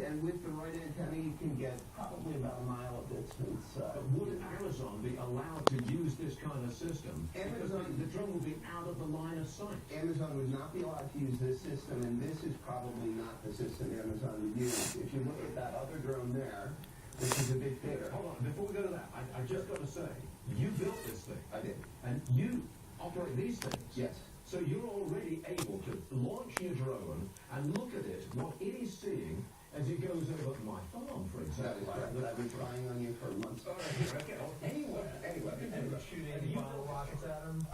and with the right antenna, you can get probably about a mile of distance. But would Amazon be allowed to use this kind of system? Because the drone will be out of the line of sight. Amazon would not be allowed to use this system, and this is probably not the system Amazon would use. If you look at that other drone there, which is a big fitter. Hold on, before we go to that, I just got to say, you built this thing. I did. And you operate these things. Yes. So you're already able to launch your drone and look at it, what it is seeing as it goes over my farm, for That example. is correct. I've been spying on you for months. All right, here, okay. Anyway. Shoot any bottle rockets at him?